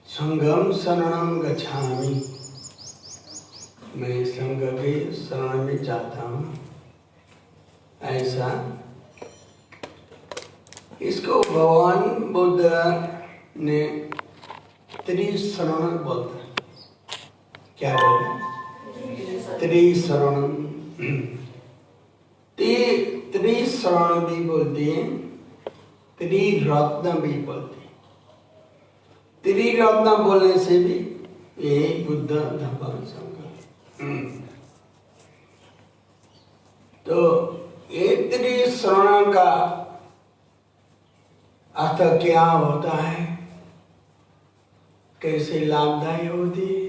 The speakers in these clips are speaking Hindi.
संघम शरणम गच्छामि, मैं संघ के शरण में जाता हूँ। ऐसा इसको भगवान बुद्ध ने त्रिशरण बोलता है। क्या बोलते? त्रिशरण। त्रिशरण भी बोलते हैं, त्रिरत्न भी बोलते हैं। त्रिरत्न बोलने से भी ये बुद्ध धम्म संघ। तो ये त्रिशरण का अर्थ क्या होता है, कैसे लाभदायी होती है,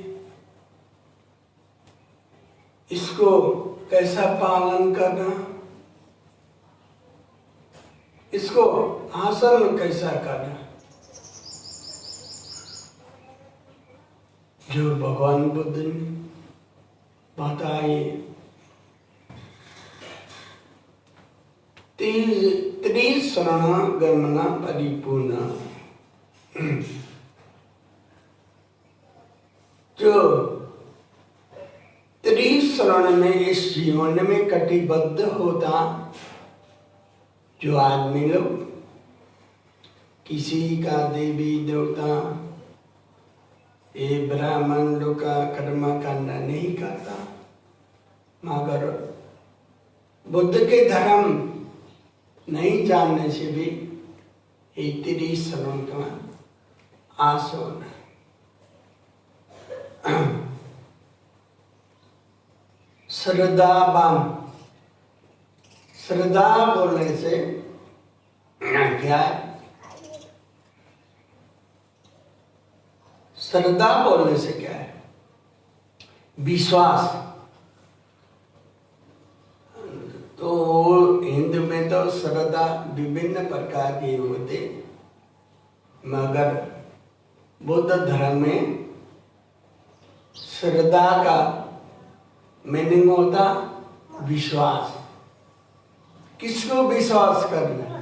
इसको कैसा पालन करना, इसको हासिल कैसा करना, जो भगवान बुद्ध ने बताए। त्रिशरण गमन परिपूर्ण, जो त्रिशरण में इस जीवन में कटिबद्ध होता, जो आदमी लोग किसी का देवी देवता ये ब्राह्मण लोग का कर्म कांड नहीं करता, मगर बुद्ध के धर्म नहीं जानने से भी ये त्रिशरण का आसन। श्रद्धावान, श्रद्धा बोलने से क्या है? श्रद्धा बोलने से क्या है? विश्वास। तो हिंदू में तो श्रद्धा विभिन्न प्रकार के होते, मगर बुद्ध धर्म में श्रद्धा का मीनिंग होता विश्वास। किसको विश्वास करना?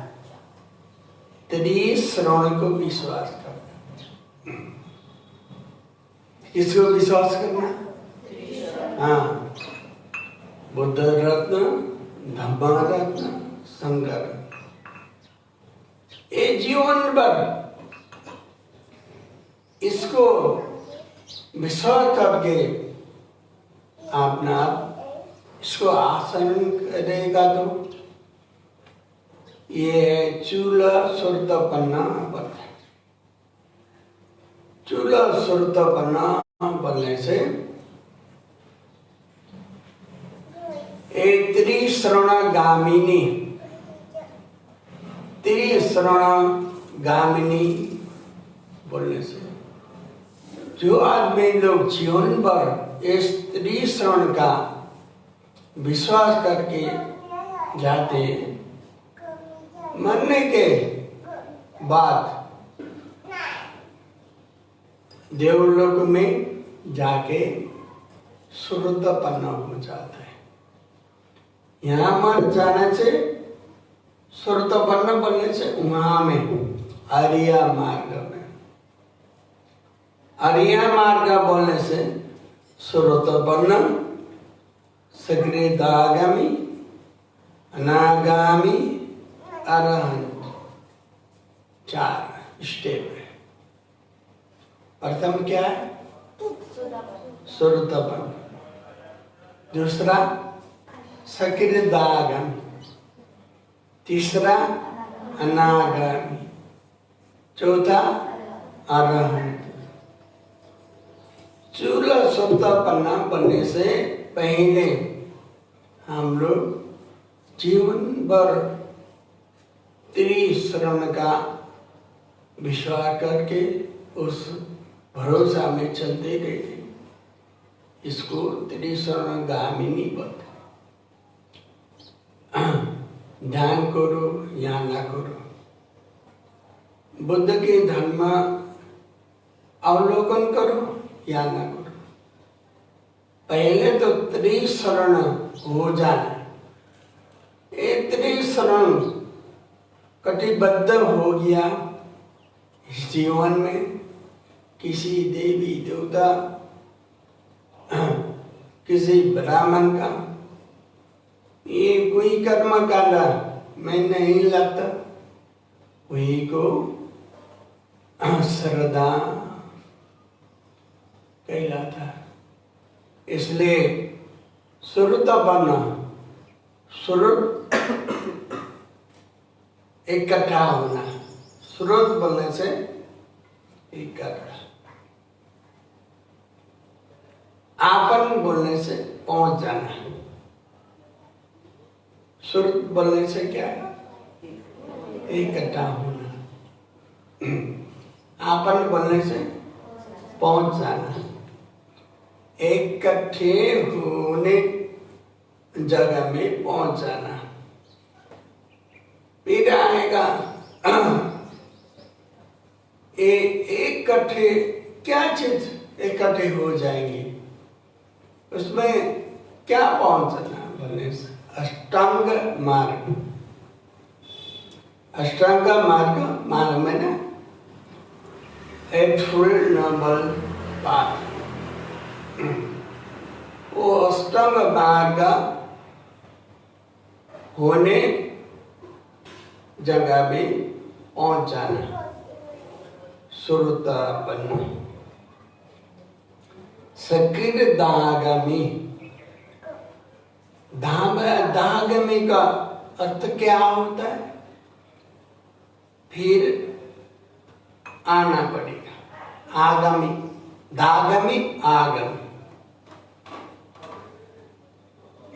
त्रिशरण को विश्वास करना। किसको विश्वास करना? हाँ, बुद्ध रत्न, धम्म रत्न, संघ रत्न। ये जीवन भर इसको विश्वास करके अपना इसको आसन करेगा तो ये चूला सुरतपन्ना बनता है। चूला सुरतपन्ना बनने से एक त्रिशरण गामिनी, त्रिशरण गामिनी बोलने से जो आदमी लोग जीवन भर इस त्रिशरण का विश्वास करके जाते, मरने के बाद देवलोक में जाके सुरतपन्ना हो जाता है। यहाँ मर जाने से सुरतपन्ना बनने से वहां में आर्य मार्ग में, आर्य मार्ग बोलने से सुरतपन्ना, सकृदागामी, अनागामी, अरहंत, 4 स्टेप है। प्रथम क्या है? सुरतपन्ना। दूसरा सकृदागामी, तीसरा अनागामी, चौथा अरहंत। चूला सुरतपन्ना बनने से पहले हम लोग जीवन भर त्रिशरण का विश्वास करके उस भरोसा में चलते रहते, इसको त्रिशरण गामिनी बोलते। ध्यान करो या ना करो, बुद्ध के धर्म अवलोकन करो या ना करो, पहले तो त्रिशरण हो जाना। ये त्रिशरण कटिबद्ध हो गया इस जीवन में, किसी देवी देवता, किसी ब्राह्मण का, ये कोई कर्म कांडा मैं नहीं लगता, वही को श्रद्धा कहलाता है। इसलिए श्रुत बनना, श्रुत इकट्ठा होना, श्रुत बोलने से इकट्ठा, आपन बोलने से पहुंच जाना, श्रुत बोलने से क्या है? इकट्ठा होना, आपन बोलने से पहुंच जाना, इकट्ठे होने जगह में पहुंच जाना। फिर आएगा इकट्ठे, क्या चीज इकट्ठे हो जाएंगी, उसमें क्या पहुंचना बोलने से अष्टांग मार्ग, अष्टांग मार्ग में ना एट-फुल नॉर्मल पाथ, वो अष्टांग मार्ग होने जगह में पहुंच जाना, श्रुतापन्न। सकीर्दागमी, दागमी का अर्थ क्या होता है? फिर आना पड़ेगा, आगामी, दागमी आगामी।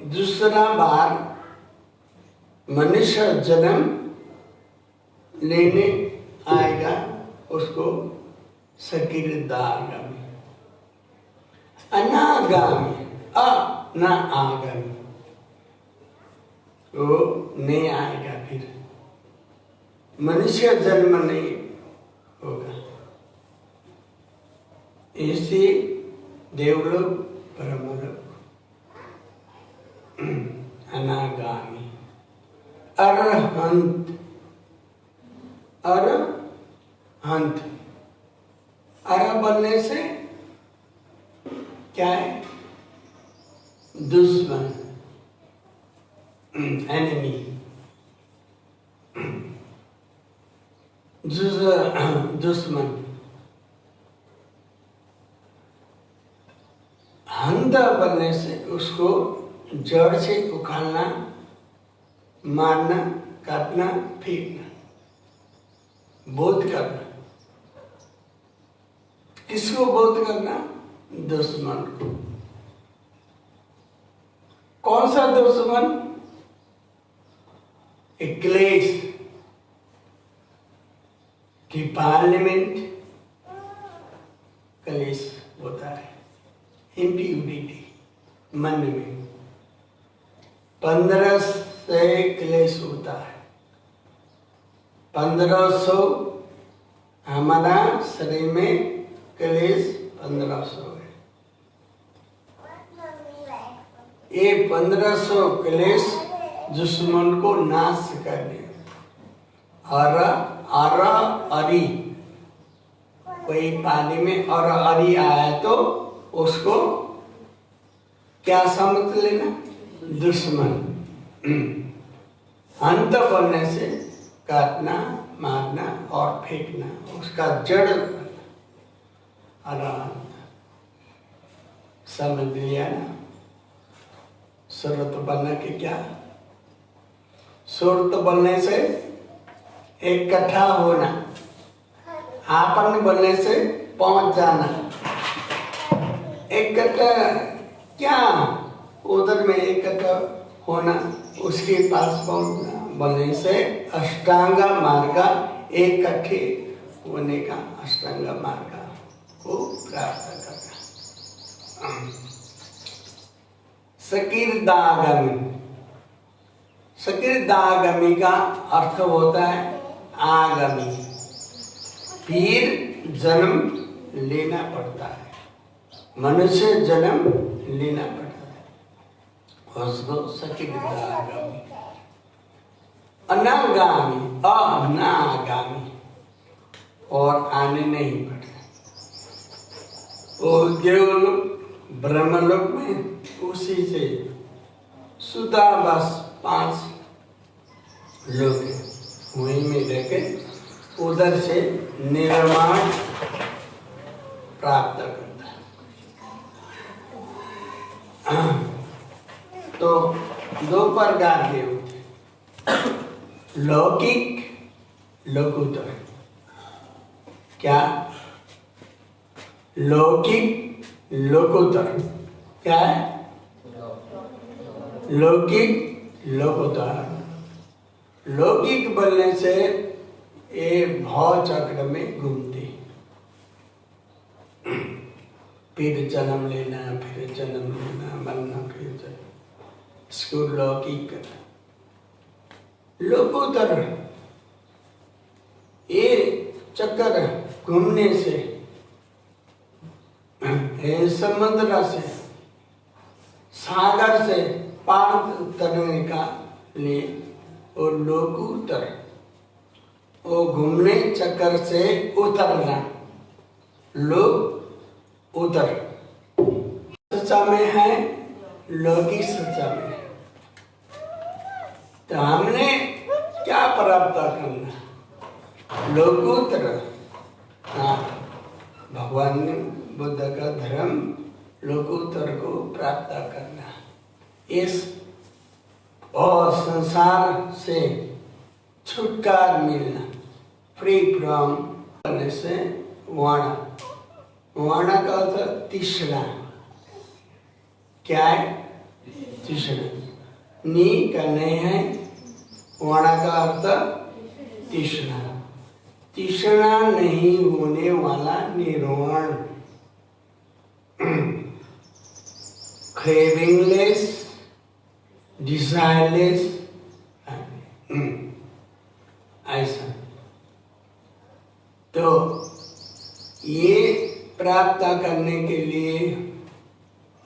दूसरा बार मनुष्य जन्म लेने आएगा, उसको सकीर्दागमी। अनागामी, न आगामी, वो नहीं आएगा, फिर मनुष्य जन्म नहीं होगा। इसी देवलोक ब्रह्मलोक, अनागामी। अरहंत, अरहंत, अर बोलने से क्या है? दुश्मन, एनिमी, दुश्मन। हंत बनने से उसको जड़ से उखाड़ना, मारना, काटना, फेंकना, बोध करना। किसको बोध करना? दुश्मन को। कौन सा दुश्मन? क्लेश की पार्लियामेंट, क्लेश होता है, इम्प्यूरिटी मन में, 15 से क्लेश होता है। 1500 हमारा शरीर में क्लेश 1500 है। ये 1500 क्लेश दुश्मन को नाश करने, अरी, कोई पानी में अरी आया तो उसको क्या समझ लेना? दुश्मन। अंत बनने से काटना, मारना और फेंकना, उसका जड़ आराम। समझ लिया ना? सुरत बनने के क्या? सुरत बनने से इकट्ठा होना, आपन बनने से पहुंच जाना। इकट्ठा क्या? उधर में इकट्ठा होना, उसके पास पहुंचना बनने से अष्टांग मार्ग, इकट्ठे होने का अष्टांग मार्ग को प्राप्त करना। सकीर्दागमी, सकीर्दागमी का अर्थ होता है आगामी, फिर जन्म लेना पड़ता है, मनुष्य जन्म लेना पड़ता है, उसको सकीर्दागमी। अनागामी, अनागामी, और आने नहीं पड़ता। वो देवलोक ब्रह्मलोक में उसी से सुधा बस 5 लोग हैं, वहीं में रहकर उधर से निर्माण प्राप्त करता है। तो 2 प्रकार के होते, लौकिक, लोकोत्तर। क्या? लौकिक, लोकोत्तर। क्या है? लौकिक, लोकोत्तर। लौकिक बोलने से ये भाव चक्र में घूमते, फिर जन्म लेना, फिर जन्म लेना, मरना, फिर जन्म, इसको लौकिक। लोकोत्तर ये चक्कर घूमने से समुद्र से, सागर से पार करने का लिए वो लोकोत्तर, वो घूमने चक्कर से उतरना, लोक उतर। सच्चा में है, लौकिक सच्चा में है। तो हमने क्या प्राप्त करना? लोकोत्तर। हाँ, भगवान बुद्ध का धर्म लोकोत्तर को प्राप्त करना, इस और संसार से छुटकारा मिलना, फ्री फ्रॉम करने से वाणा। वाणा का अर्थ तीसरा। क्या है? तीसरा। नी करने हैं, वाणा का अर्थ तीसरा। तीसरा नहीं होने वाला निर्वाण, क्रेविंगलेस, डिजायरलेस, ऐसा। तो ये प्राप्त करने के लिए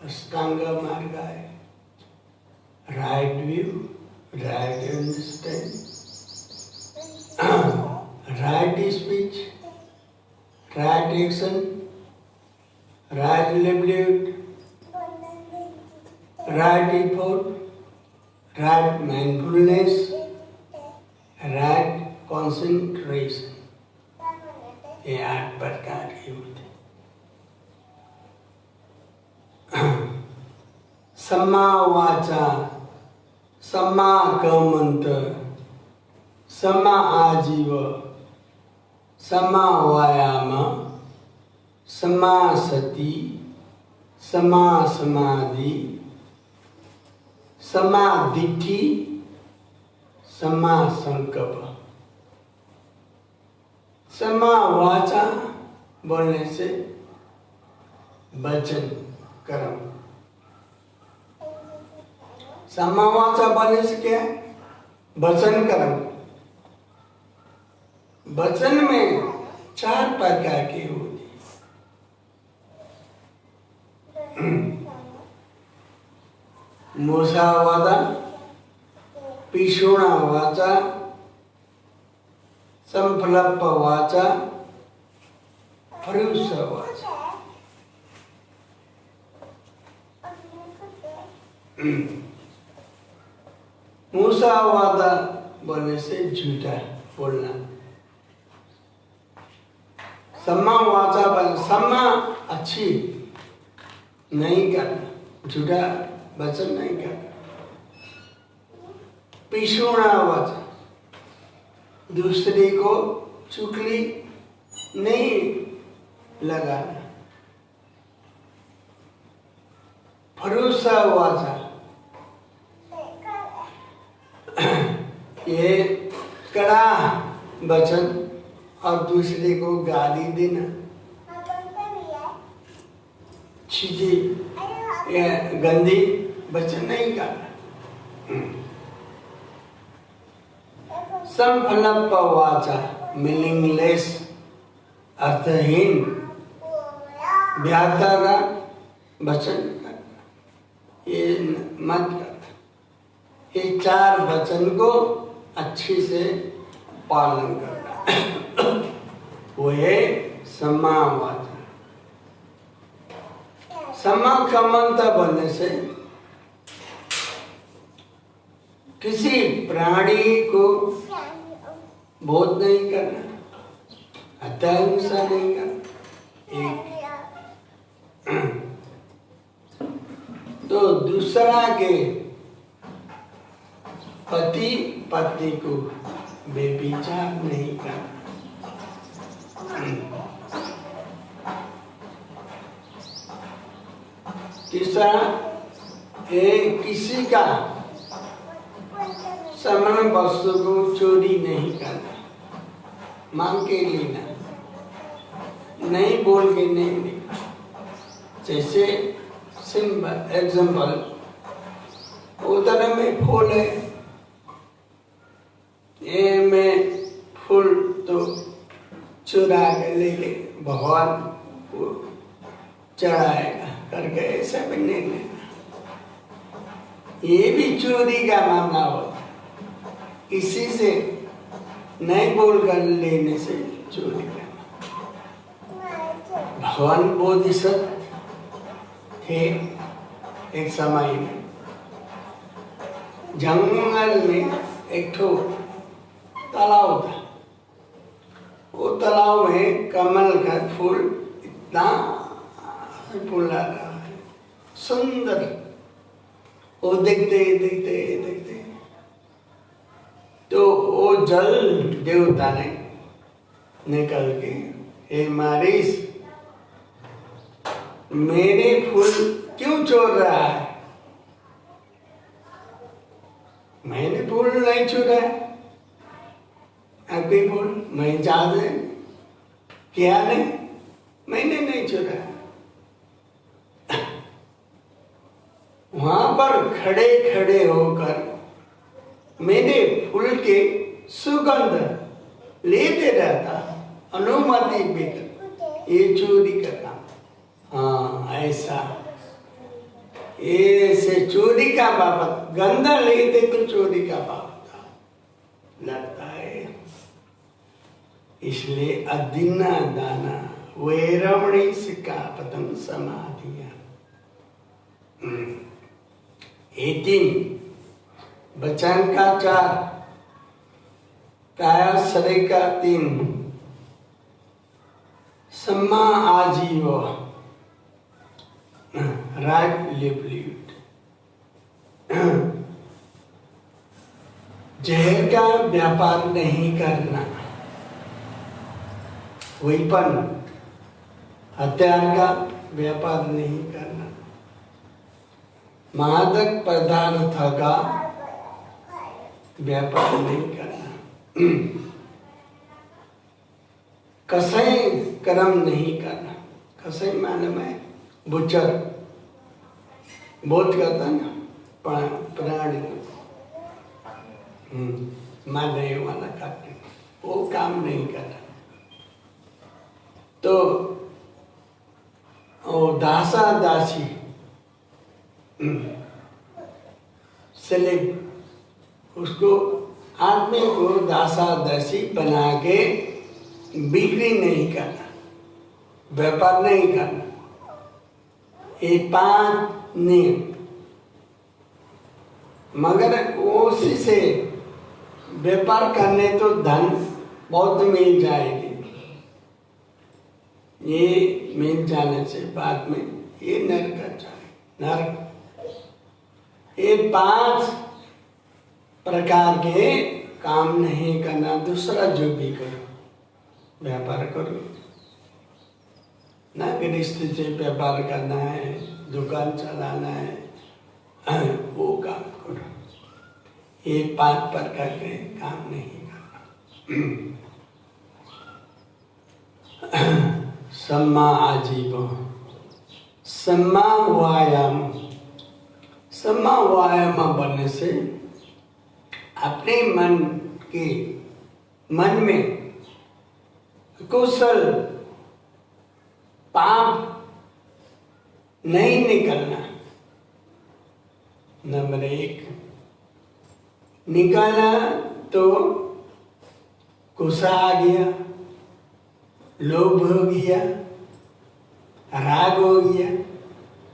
अष्टांग मार्ग है। Right view, right understanding, right speech, right action, right livelihood, right effort, right mindfulness, right concentration. ये 8 प्रकार के होते। सम्मा वाचा, सम्मा कर्मंत, सम्मा आजीव, सम्मा वायाम, सम्मा सति, सम्मा समाधि, सम्मा दिट्ठि, सम्मा संकल्प। सम्मा वाचा बोलने से वचन, कर्म। सम्मा वाचा बोलने से क्या है? वचन, कर्म। वचन में 4 प्रकार के होते। मुसावादा, पिशुणा वाचा, संफलप वाचा, फरुष वाचा। मुसावादा बोलने से झूठा बोलना। सम्मा वाचा बोलना, सम्मा अच्छी नहीं करना, झूठा वचन नहीं करना। पिशुणा वाचा, दूसरे को चुगली नहीं लगाना। फरुषा वाचा, ये कड़ा वचन और दूसरे को गाली देना, चीज़ी या गंदी वचन नहीं करना। संफलप वाचा, मीनिंगलेस, अर्थहीन, व्याकरण वचन करना, ये मत करना। ये 4 वचन को अच्छे से पालन करना, वो है सम्मा वाचा। समाकमंता बनने से किसी प्राणी को बोध नहीं करना, हत्या हिंसा नहीं करना, एक। तो दूसरा के पति पत्नी को बेविचार नहीं करना। तीसरा किसी का सामान वस्तु को चोरी नहीं करना, मांग के लेना, नहीं बोल के नहीं लेना। जैसे सिंपल एग्जाम्पल, उधर में फूल है, ये में फूल तो चुरा के ले ले, भगवान को चढ़ाएगा करके, ऐसा भी नहीं लेना। ये भी चोरी का मामला होता, किसी से नहीं बोल कर लेने से चोरी करना। भगवान बोधिसत्व थे एक समय में, जंगल में एक ठो तालाब था। वो तालाब में कमल का फूल इतना फूला रहा है, सुंदर। वो देखते देखते देखते तो वो जल देवता ने निकल के, हे मारिस, मेरे फूल क्यों चोर रहा है? मैंने फूल नहीं चुरा है, आपके फूल मैं चाहते क्या नहीं, मैंने नहीं चुरा। वहां पर खड़े खड़े होकर मेरे फूल के सुगंध लेते रहता, अनुमति बेकर, ये चोरी करना। हाँ, ऐसा ऐसे चोरी का बाबत, गंदा लेते तो चोरी का बाबत लगता है। इसलिए अदिना दाना वैरमणी सिक्खापदं समाधिया। 18 वचन का 4, काया शरीर का 3, सम्मा आजीव, राइट लिवलीहुड। जहर का व्यापार नहीं करना, वेपन हथियार का व्यापार नहीं करना, मादक पदार्थ का व्यापार नहीं करना, कसाई कर्म नहीं करना। कसाई माने में बुचर बोध करता ना, प्राणी मारने वाला काटने, वो काम नहीं करना। तो वो दासा दासी स्लेव, उसको आदमी को दासा दासी बना के बिक्री नहीं करना, व्यापार नहीं करना। ये 5 नियम, मगर उसी से व्यापार करने तो धन बहुत मिल जाएगी। ये मिल जाने से बाद में ये नरक जाए, नरक। ये 5 प्रकार के काम नहीं करना। दूसरा जो भी करो, व्यापार करो ना, गृहस्थी से व्यापार करना है, दुकान चलाना है, वो काम करो। ये 5 प्रकार के काम नहीं करना। सम्मा आजीव, सम्मा व्यायाम। सम्मा व्यायाम बनने से अपने मन में कुशल पाप नहीं निकलना। नंबर 1 निकाला तो गुस्सा आ गया, लोभ हो गया, राग हो गया,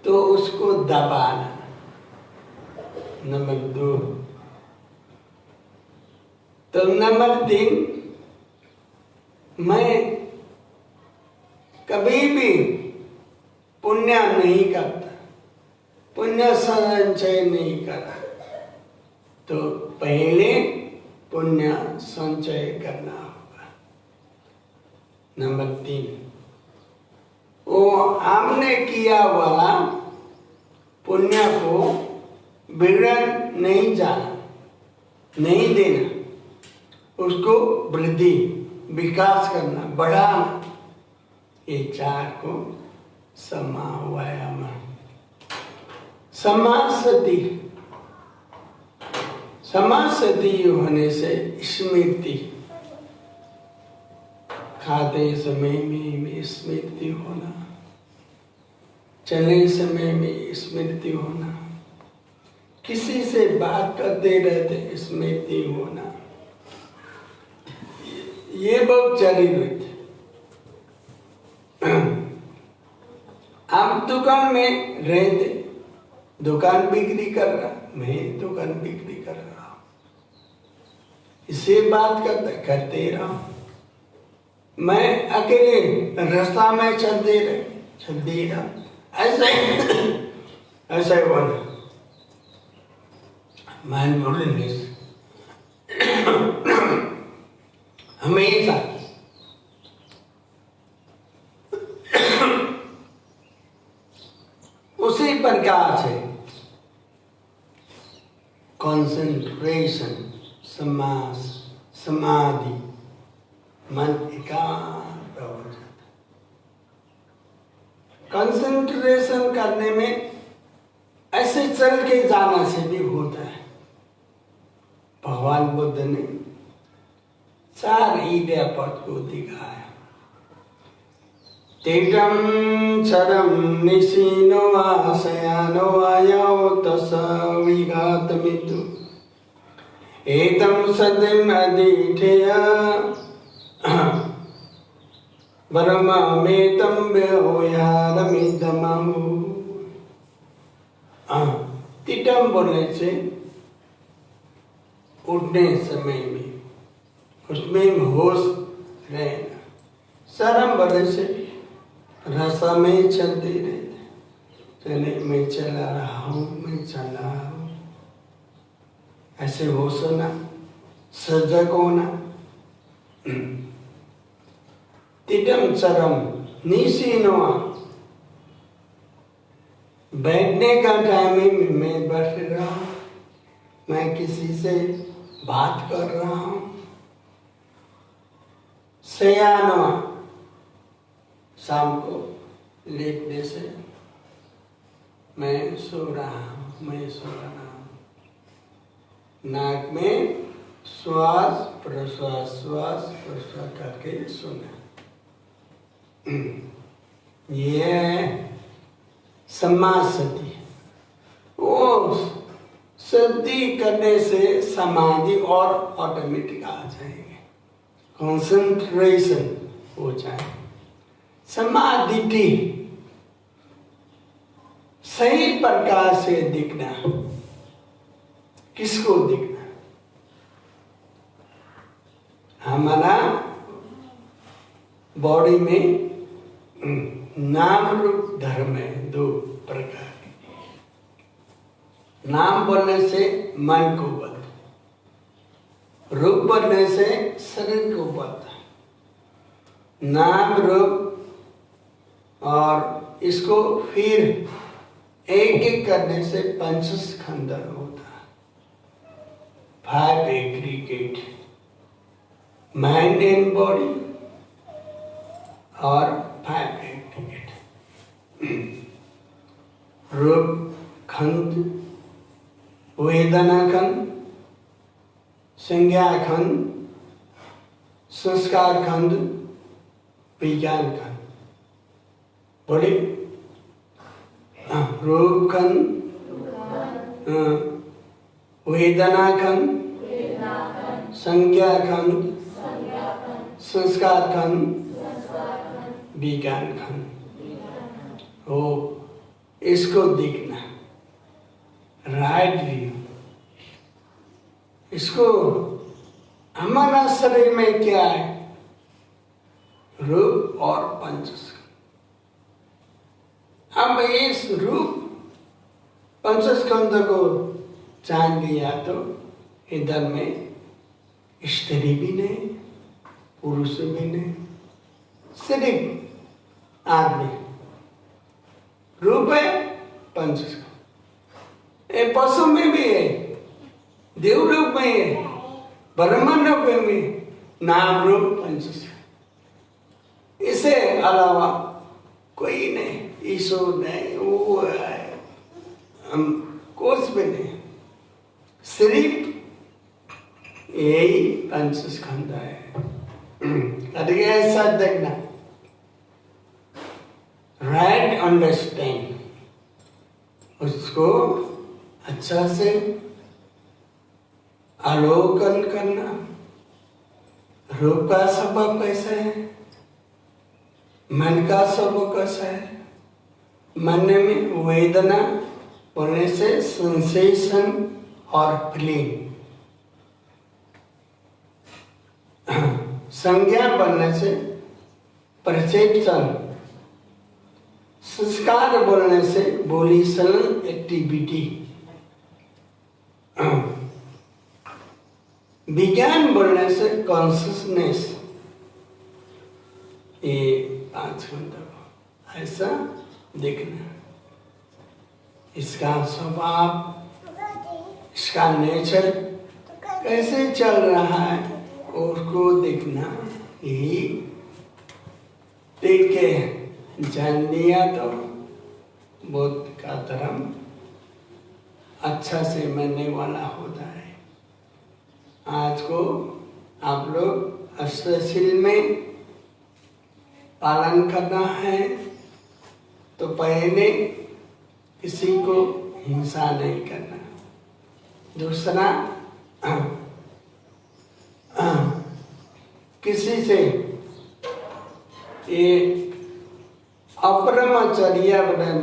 तो उसको दबाना। नंबर 2। तो नंबर 3, मैं कभी भी पुण्य नहीं करता, पुण्य संचय नहीं करा, तो पहले पुण्य संचय करना होगा। नंबर 3, वो हमने किया वाला पुण्य को बिगड़न नहीं जाना, नहीं देना, उसको वृद्धि, विकास करना, बढ़ाना। ये 4 को समावायाम। समासति, समासति होने से स्मृति, खाते समय में स्मृति होना, चलने समय में स्मृति होना, किसी से बात करते रहते स्मृति होना, ये बहुत जरूरी है। आप दुकान में रहते, दुकान बिक्री कर रहा, मैं दुकान बिक्री कर रहा हूं, इससे बात करते रहा। मैं अकेले रास्ता में चलते रहा, ऐसा ही बोला माइंडफुलनेस हमेशा। उसी प्रकार से कंसंट्रेशन, समाधि, मन एकाग्र हो जाता। कंसंट्रेशन करने में ऐसे चल के जाना से भी होता है। भगवान बुद्ध ने 4 इडियापद को दिखाया। तेजम चरम निशीनो आशयानो आयो तस विघात मितु एतम सदिम अधिठेय ब्रह्ममेतम व्योयारमिदमहु। तिटम बोलने से उठने समय में उसमें होश रहना। सरम बोलने से रसा में चलते रहते, चले मैं चला रहा हूँ, मैं चल रहा हूँ, ऐसे होश होना, सजग होना। तिटम चरम निशीनोआ, बैठने का टाइम में मैं बैठ रहा हूँ, मैं किसी से बात कर रहा हूँ। शयानवा, शाम को लेटने से मैं सो रहा हूँ, मैं सो रहा हूँ। नाक में श्वास प्रश्वास करके सोना। ये है समासति। वो सति करने से समाधि और ऑटोमेटिक आ जाएंगे, कंसंट्रेशन हो जाए। समाधि सही प्रकार से दिखना। किसको दिखना? हमारा बॉडी में नाम रूप धर्म है 2 प्रकार के। नाम बोलने से मन को बोलता, रूप बोलने से शरीर को बोलता। नाम रूप और इसको फिर एक एक करने से पंचस्कंध होता है। 5 एग्रीगेट, माइंड एंड बॉडी और 5 एग्रीगेट। रूप खंड, वेदना खंड, संज्ञा खंड, संस्कार खंड, विज्ञान खंड। बोले रूप खंड, वेदना खंड, संज्ञा खंड, संस्कार खंड, विज्ञान खंड। वो इसको देखना, राइट व्यू। इसको हमारा शरीर में क्या है, रूप और पंचस्कंध। अब इस रूप पंचस्कंध को जान लिया तो इधर में स्त्री भी नहीं, पुरुष भी नहीं, सिर्फ आदमी। रूप है पंचस्कंध। ये पशु में भी है, देव रूप में है, ब्रह्मांड रूप में, नाम रूप पंचस्कंध। इससे अलावा कोई नहीं, ईश्वर नहीं, वो है, हम कुछ भी नहीं, सिर्फ यही पंचस्कंध है। अरे ऐसा देखना, राइट अंडरस्टैंड, उसको अच्छा से अवलोकन करना। रूप का स्वभाव कैसा है, मन का स्वभाव कैसा है। मन में वेदना होने से सेंसेशन और फीलिंग, संज्ञा बनने से परसेप्शन, संस्कार बोलने से वोल्यूशनल एक्टिविटी, विज्ञान बोलने से कॉन्शियसनेस। ये 5 घंटा ऐसा देखना, इसका स्वभाव, इसका नेचर कैसे चल रहा है, उसको देखना। यही देख के जान लिया तो बुद्ध का धर्म अच्छा से मानने वाला होता है। आज को आप लोग अष्टशील में पालन करना है तो पहले किसी को हिंसा नहीं करना, दूसरा किसी से ये अब्रह्मचर्य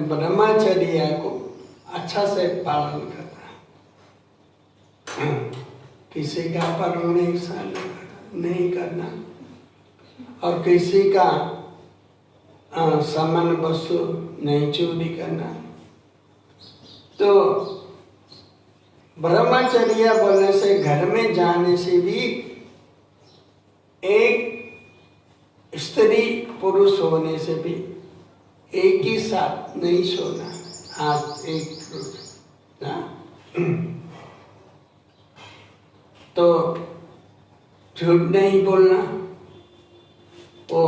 ब्रह्मचर्य को अच्छा से पालन करना, किसी का परमेश्वर नहीं करना और किसी का सामान वस्तु नहीं चोरी करना। तो ब्रह्मचर्य बोलने से घर में जाने से भी एक स्त्री पुरुष होने से भी एक ही साथ नहीं सोना, हाथ एक ना। तो झूठ नहीं बोलना, ओ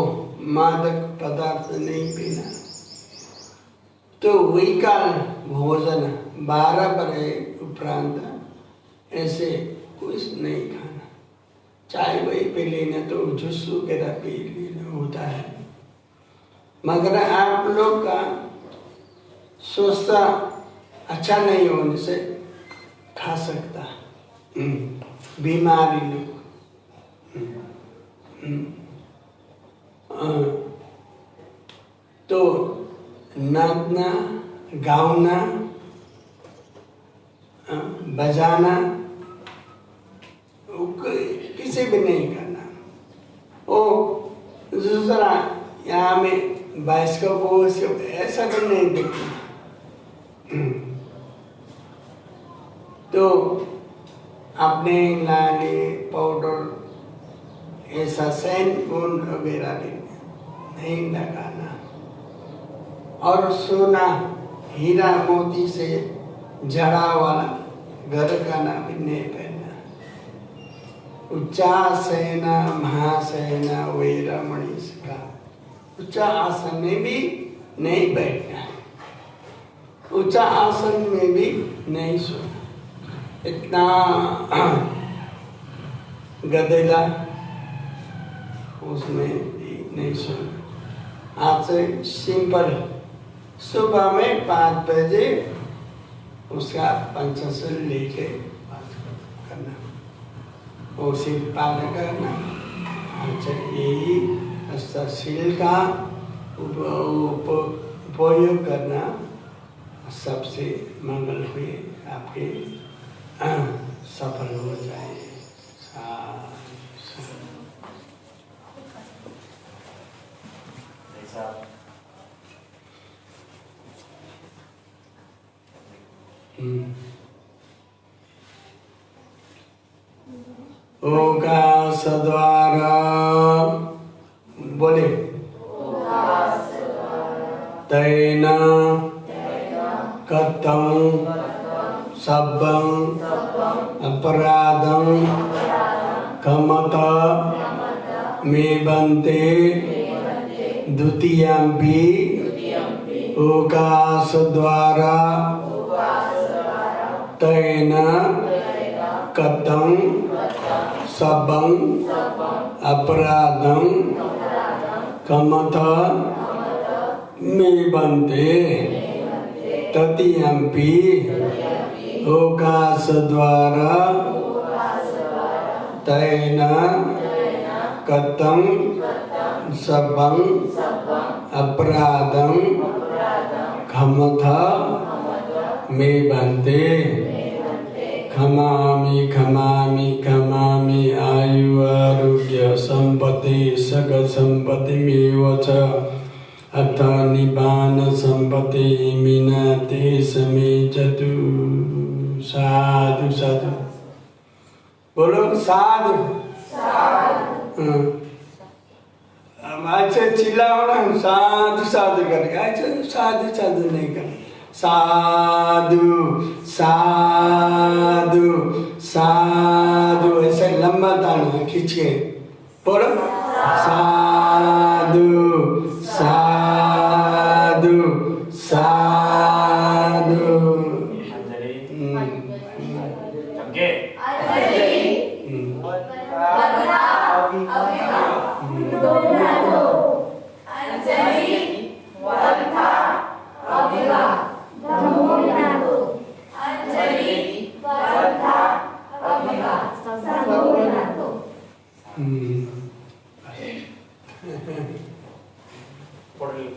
मादक पदार्थ नहीं पीना। तो वही काल भोजन 12 बजे उपरांत ऐसे कुछ नहीं खाना, चाय वही पी लेना, तो जूस वगैरह पी लेना होता है। मगर आप लोग का स्वास्थ्य अच्छा नहीं होने से खा सकता, बीमारी लोग। तो नाचना, गाना, बजाना किसी भी नहीं करना। ओ दूसरा यहाँ में बाइस्कोप ऐसा भी नहीं देखना। तो अपने लाली पाउडर ऐसा सेंट वगैरह नहीं लगाना। और सोना हीरा मोती से जड़ा वाला गरगना भी नहीं पहनना। उच्चासना महासना वैरमणि का उच्चा आसन में भी नहीं बैठना, उच्चा आसन में भी नहीं सोना। इतना गदेला उसमें भी नहीं सोना। आज से सिंपल सुबह में 5 बजे उसका पंचशील लेके करना, उसी पालन करना। अच्छा, यही अष्टशील का उपयोग करना सबसे मंगल हुए, आपके सफल हो जाए। ओकाश द्वारा बोले तैन कतं सब्बं अपराधं कमत मे बन्ते द्वितीयम्पि ओकाश द्वारा तैन कतं सब्बं अपराधं कमत मे बन्ते तृतीयम्पि ओकाश द्वारा तैन कतं सब्बं अपराधं क्षमथ मे बन्ते। खमामि खमामि खमामि आयु आरोग्य संपत्ति सकल संपत्तिमेव च अथ निबान संपत्ति मिनाते समे चतु। साधु साधु बोलो साधु। ऐसे चिल्लाओ ना, साधु साधु करके, ऐसे साधु साधु नहीं कर। साधु साधु साधु ऐसे लंबा ताना खींच के बोलो साधु साधु साधु। Por el